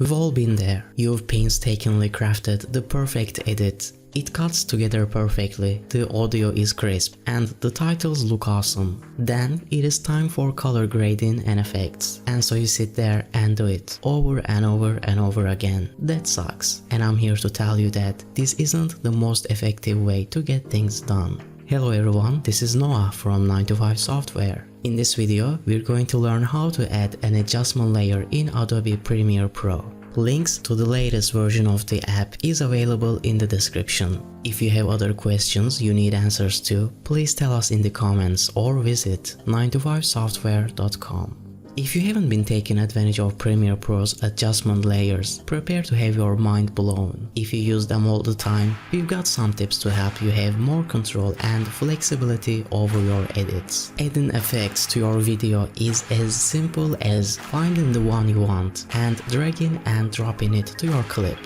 We've all been there. You've painstakingly crafted the perfect edit. It cuts together perfectly, the audio is crisp, and the titles look awesome. Then it is time for color grading and effects. And so you sit there and do it over and over and over again. That sucks. And I'm here to tell you that this isn't the most effective way to get things done. Hello everyone, this is Noah from 9to5 Software. In this video, we're going to learn how to add an adjustment layer in Adobe Premiere Pro. Links to the latest version of the app is available in the description. If you have other questions you need answers to, please tell us in the comments or visit 9to5software.com. If you haven't been taking advantage of Premiere Pro's adjustment layers, prepare to have your mind blown. If you use them all the time, we've got some tips to help you have more control and flexibility over your edits. Adding effects to your video is as simple as finding the one you want and dragging and dropping it to your clip.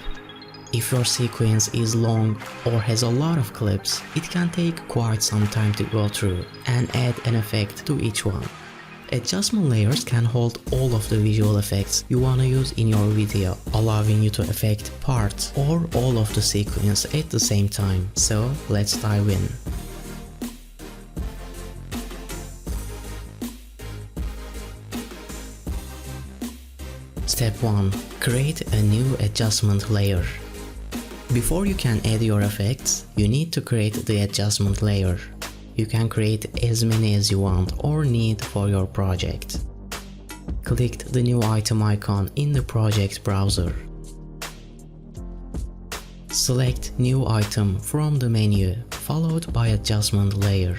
If your sequence is long or has a lot of clips, it can take quite some time to go through and add an effect to each one. Adjustment layers can hold all of the visual effects you want to use in your video, allowing you to affect parts or all of the sequence at the same time. So let's dive in. Step 1. Create a new adjustment layer. Before you can add your effects, you need to create the adjustment layer. You can create as many as you want or need for your project. Click the new item icon in the project browser. Select new item from the menu, followed by adjustment layer.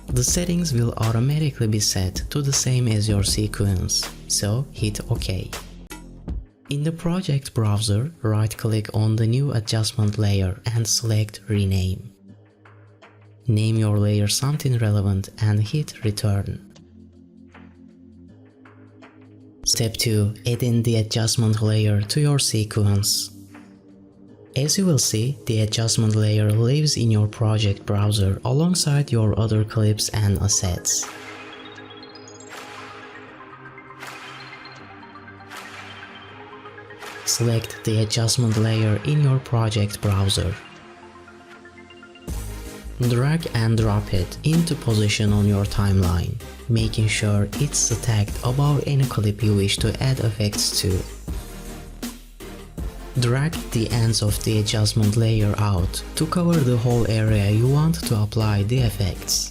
The settings will automatically be set to the same as your sequence, so hit OK. In the project browser, right-click on the new adjustment layer and select Rename. Name your layer something relevant and hit return. Step 2. Add in the adjustment layer to your sequence. As you will see, the adjustment layer lives in your project browser alongside your other clips and assets. Select the adjustment layer in your project browser. Drag and drop it into position on your timeline, making sure it's stacked above any clip you wish to add effects to. Drag the ends of the adjustment layer out to cover the whole area you want to apply the effects.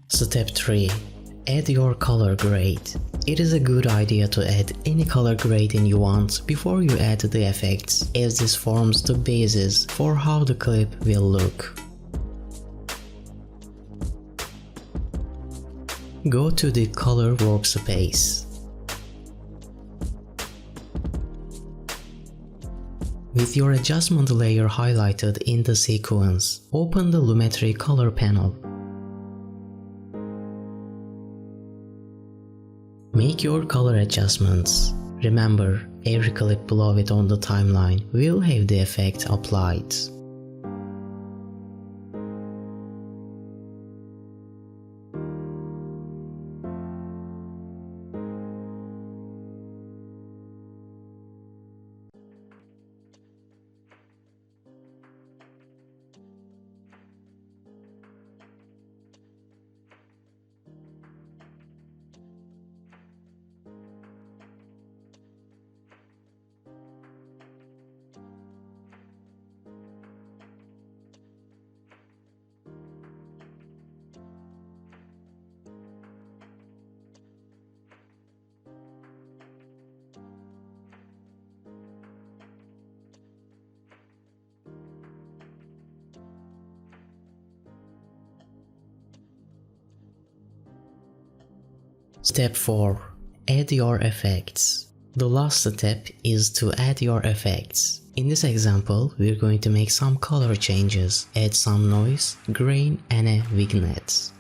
Step 3. Add your color grade. It is a good idea to add any color grading you want before you add the effects, as this forms the basis for how the clip will look. Go to the color workspace. With your adjustment layer highlighted in the sequence, open the Lumetri color panel. Make your color adjustments. Remember, every clip below it on the timeline will have the effect applied. Step 4. Add your effects. The last step is to add your effects. In this example, we're going to make some color changes, add some noise, grain and a vignette.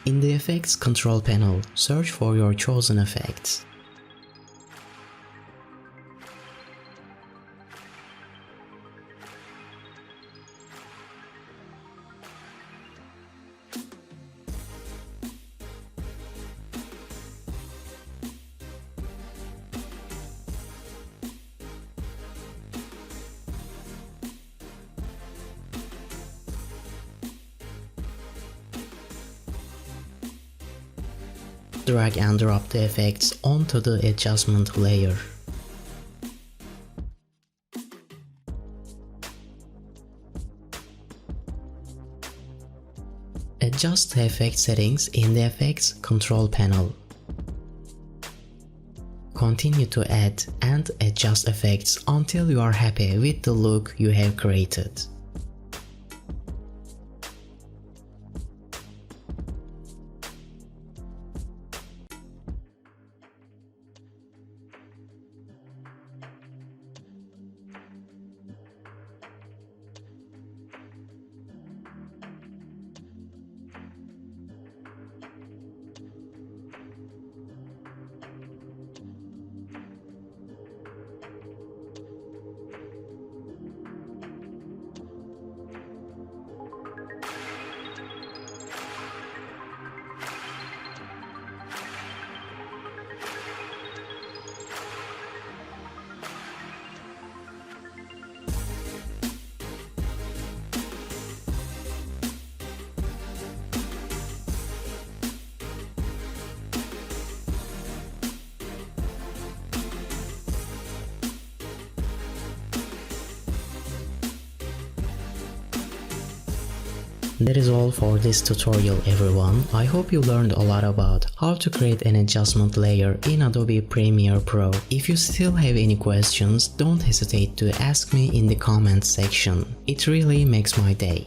In the Effects control panel, search for your chosen effects. drag and drop the effects onto the adjustment layer. Adjust the effect settings in the Effects Control panel. Continue to add and adjust effects until you are happy with the look you have created. That is all for this tutorial everyone. I hope you learned a lot about how to create an adjustment layer in Adobe Premiere Pro. If you still have any questions, don't hesitate to ask me in the comments section. It really makes my day.